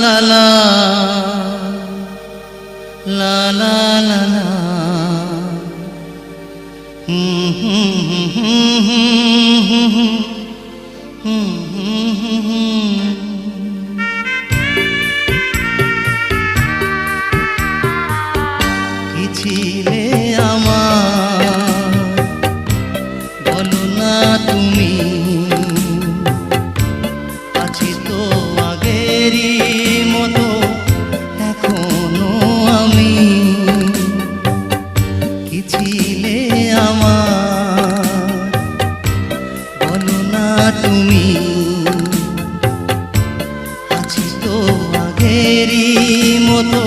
লা লা লা লা লা লা কি ছিলে আমার বলো না তুমি, আছি তো আগেরই মতো এখনো আমি। কি ছিলে আমার বলো না তুমি, আছি তো আগেরই মতো